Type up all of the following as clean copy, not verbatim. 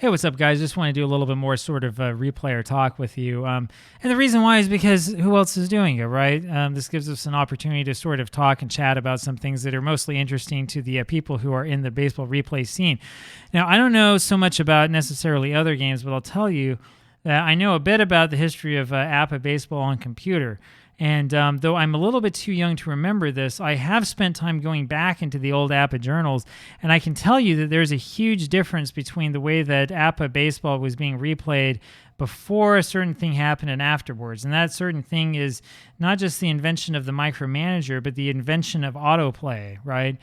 Hey, what's up, guys? Just want to do a little bit more sort of replayer talk with you. And the reason why is because who else is doing it, right? This gives us an opportunity to sort of talk and chat about some things that are mostly interesting to the people who are in the baseball replay scene. Now, I don't know so much about necessarily other games, but I'll tell you that I know a bit about the history of APBA baseball on computer. And though I'm a little bit too young to remember this, I have spent time going back into the old APBA journals, and I can tell you that there's a huge difference between the way that APBA baseball was being replayed before a certain thing happened and afterwards. And that certain thing is not just the invention of the micromanager, but the invention of autoplay, right?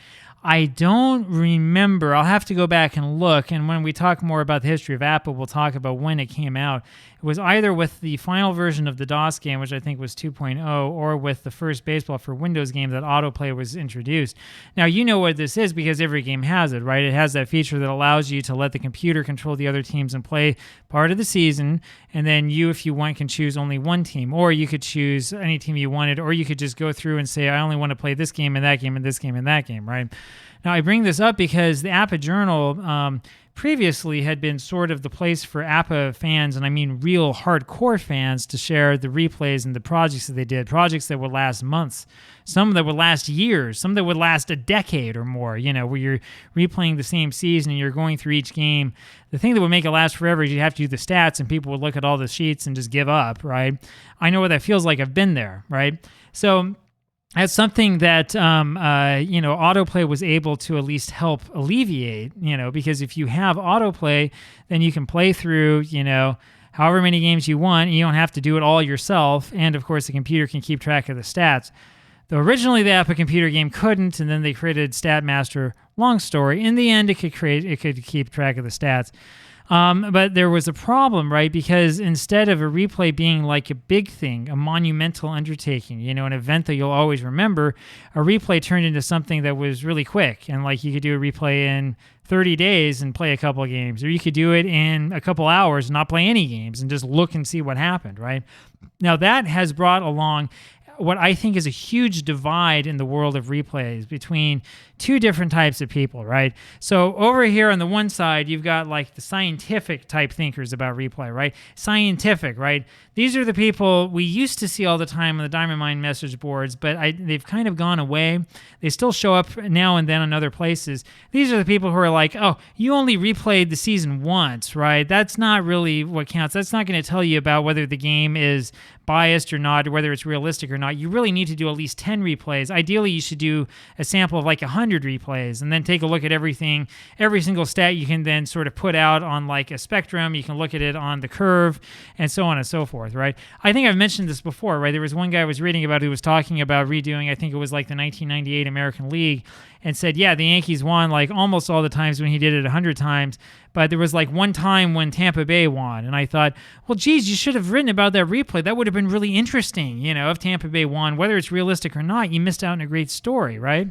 I don't remember. I'll have to go back and look. And when we talk more about the history of APBA, we'll talk about when it came out. It was either with the final version of the DOS game, which I think was 2.0, or with the first baseball for Windows game that autoplay was introduced. Now, you know what this is because every game has it, right? It has that feature that allows you to let the computer control the other teams and play part of the season. And then you, if you want, can choose only one team. Or you could choose any team you wanted, or you could just go through and say, I only want to play this game and that game and this game and that game, right? Now, I bring this up because the APBA Journal previously had been sort of the place for APBA fans, and I mean real hardcore fans, to share the replays and the projects that they did, projects that would last months, some that would last years, some that would last a decade or more, you know, where you're replaying the same season and you're going through each game. The thing that would make it last forever is you have to do the stats, and people would look at all the sheets and just give up, right? I know what that feels like. I've been there, right? So that's something that, autoplay was able to at least help alleviate, because if you have autoplay, then you can play through, however many games you want. You don't have to do it all yourself. And of course, the computer can keep track of the stats. Though originally the APBA computer game couldn't, and then they created StatMaster. Long story. In the end, it could keep track of the stats. But there was a problem, right? Because instead of a replay being like a big thing, a monumental undertaking, an event that you'll always remember, a replay turned into something that was really quick. And like you could do a replay in 30 days and play a couple of games, or you could do it in a couple hours and not play any games and just look and see what happened, right? Now that has brought along what I think is a huge divide in the world of replays between two different types of people, right? So over here on the one side, you've got like the scientific type thinkers about replay, right? Scientific, right? These are the people we used to see all the time on the Diamond Mine message boards, but they've kind of gone away. They still show up now and then in other places. These are the people who are like, oh, you only replayed the season once, right? That's not really what counts. That's not going to tell you about whether the game is biased or not, or whether it's realistic or not. You really need to do at least 10 replays. Ideally, you should do a sample of like 100 replays and then take a look at everything, every single stat you can then sort of put out on like a spectrum. You can look at it on the curve and so on and so forth, right? I think I've mentioned this before, right? There was one guy I was reading about who was talking about redoing, I think it was like the 1998 American League, and said, yeah, the Yankees won like almost all the times when he did it 100 times, but there was like one time when Tampa Bay won. And I thought, well, geez, you should have written about that replay. That would have been really interesting, if Tampa Bay won, whether it's realistic or not. You missed out on a great story, right?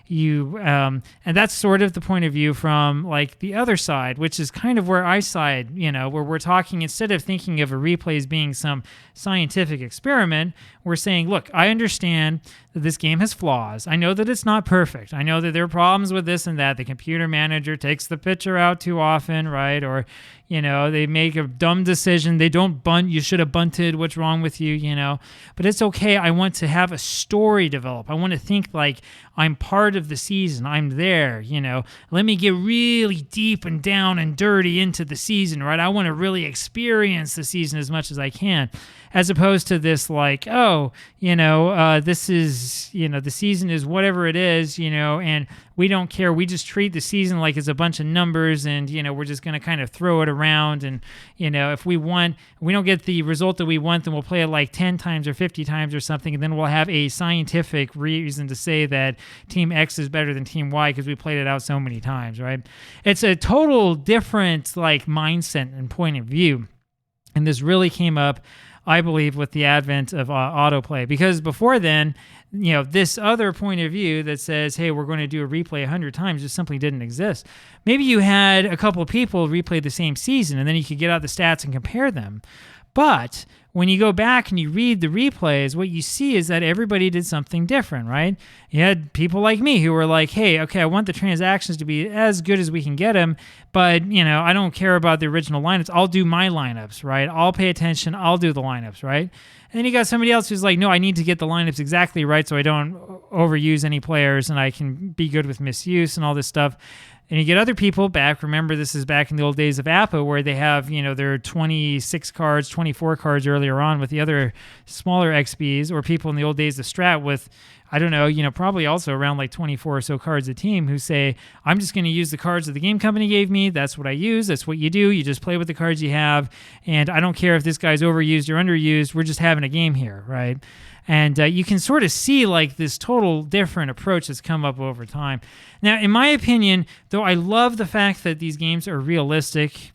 And that's sort of the point of view from like the other side, which is kind of where I side, where we're talking, instead of thinking of a replay as being some scientific experiment, we're saying, look, I understand that this game has flaws. I know that it's not perfect. I know that there are problems with this and that. The computer manager takes the pitcher out too often, right? Or, they make a dumb decision. They don't bunt. You should have bunted. What's wrong with you, But it's okay. I want to have a story develop. I want to think like I'm part of the season. I'm there, Let me get really deep and down and dirty into the season, right? I want to really experience the season as much as I can, as opposed to this like, oh, this is, the season is whatever it is, and we don't care. We just treat the season like it's a bunch of numbers, and, we're just going to kind of throw it around. And, if we don't get the result that we want, then we'll play it like 10 times or 50 times or something. And then we'll have a scientific reason to say that team X is better than team Y because we played it out so many times, right? It's a total different like mindset and point of view. And this really came up, I believe, with the advent of autoplay, because before then, this other point of view that says, hey, we're going to do a replay 100 times just simply didn't exist. Maybe you had a couple of people replay the same season and then you could get out the stats and compare them. But when you go back and you read the replays, what you see is that everybody did something different, right? You had people like me who were like, hey, okay, I want the transactions to be as good as we can get them, but, I don't care about the original lineups. I'll do my lineups, right? I'll pay attention. I'll do the lineups, right? And then you got somebody else who's like, no, I need to get the lineups exactly right so I don't overuse any players and I can be good with misuse and all this stuff. And you get other people back. Remember, this is back in the old days of APBA where they have, their 26 cards, 24 cards earlier on with the other smaller XBs, or people in the old days of Strat with, I don't know, probably also around like 24 or so cards a team who say, I'm just going to use the cards that the game company gave me. That's what I use. That's what you do. You just play with the cards you have. And I don't care if this guy's overused or underused. We're just having a game here, right? And you can sort of see like this total different approach that's come up over time. Now, in my opinion, though I love the fact that these games are realistic,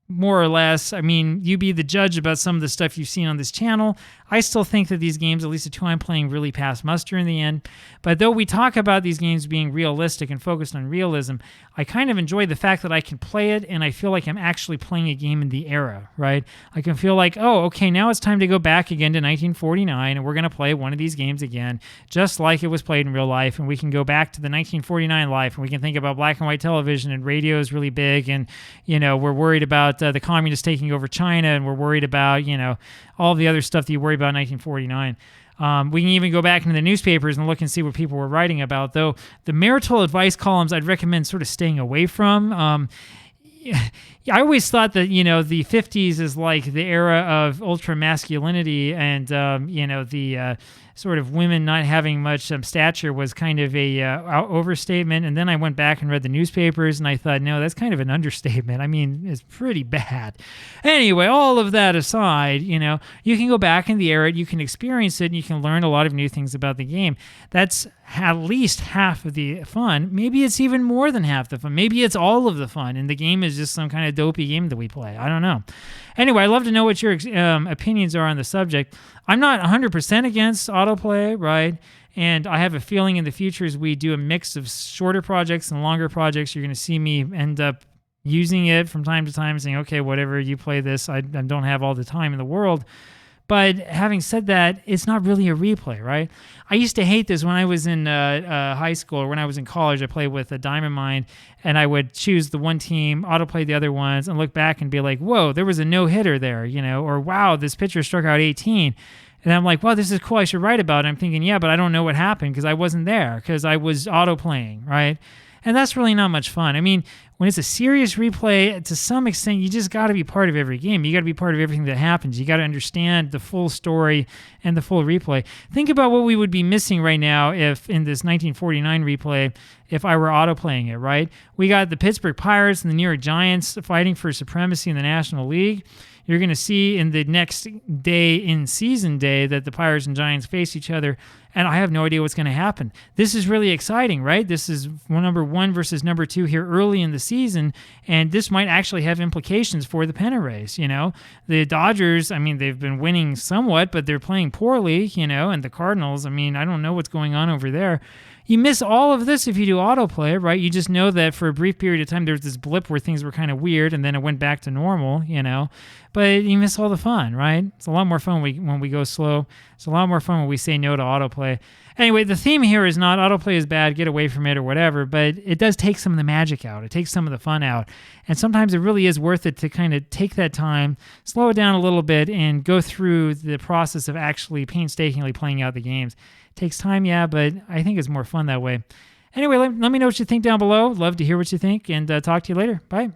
more or less. I mean, you be the judge about some of the stuff you've seen on this channel. I still think that these games, at least the two I'm playing, really pass muster in the end. But though we talk about these games being realistic and focused on realism, I kind of enjoy the fact that I can play it and I feel like I'm actually playing a game in the era, right? I can feel like, oh, okay, now it's time to go back again to 1949 and we're going to play one of these games again, just like it was played in real life. And we can go back to the 1949 life and we can think about black and white television and radio is really big. And, we're worried about the communists taking over China and we're worried about, all the other stuff that you worry about in 1949. We can even go back into the newspapers and look and see what people were writing about, though the marital advice columns I'd recommend sort of staying away from. I always thought that, the 50s is like the era of ultra masculinity and, the sort of women not having much stature was kind of a overstatement. And then I went back and read the newspapers and I thought, no, that's kind of an understatement. I mean, it's pretty bad. Anyway, all of that aside, you can go back in the era, you can experience it, and you can learn a lot of new things about the game. That's at least half of the fun. Maybe it's even more than half the fun. Maybe it's all of the fun, and the game is just some kind of dopey game that we play. I don't know. Anyway, I'd love to know what your opinions are on the subject. I'm not 100% against autoplay, right? And I have a feeling in the future as we do a mix of shorter projects and longer projects, you're going to see me end up using it from time to time, saying, okay, whatever, you play this. I don't have all the time in the world. But having said that, it's not really a replay, right? I used to hate this when I was in high school or when I was in college. I played with a Diamond Mine, and I would choose the one team, autoplay the other ones, and look back and be like, whoa, there was a no-hitter there, or wow, this pitcher struck out 18. And I'm like, wow, this is cool. I should write about it. I'm thinking, yeah, but I don't know what happened because I wasn't there because I was autoplaying, right? And that's really not much fun. I mean, when it's a serious replay, to some extent, you just got to be part of every game. You got to be part of everything that happens. You got to understand the full story and the full replay. Think about what we would be missing right now if in this 1949 replay, if I were autoplaying it, right? We got the Pittsburgh Pirates and the New York Giants fighting for supremacy in the National League. You're going to see in the next day in season day that the Pirates and Giants face each other, and I have no idea what's going to happen. This is really exciting, right? This is number 1 versus number 2 here early in the season, and this might actually have implications for the pennant race, The Dodgers, I mean, they've been winning somewhat, but they're playing poorly, and the Cardinals, I mean, I don't know what's going on over there. You miss all of this if you do autoplay, right? You just know that for a brief period of time, there was this blip where things were kind of weird, and then it went back to normal, But you miss all the fun, right? It's a lot more fun when we go slow. It's a lot more fun when we say no to autoplay. Anyway, the theme here is not autoplay is bad, get away from it or whatever, but it does take some of the magic out. It takes some of the fun out. And sometimes it really is worth it to kind of take that time, slow it down a little bit, and go through the process of actually painstakingly playing out the games. It takes time, yeah, but I think it's more fun that way. Anyway, let me know what you think down below. Love to hear what you think, and talk to you later. Bye.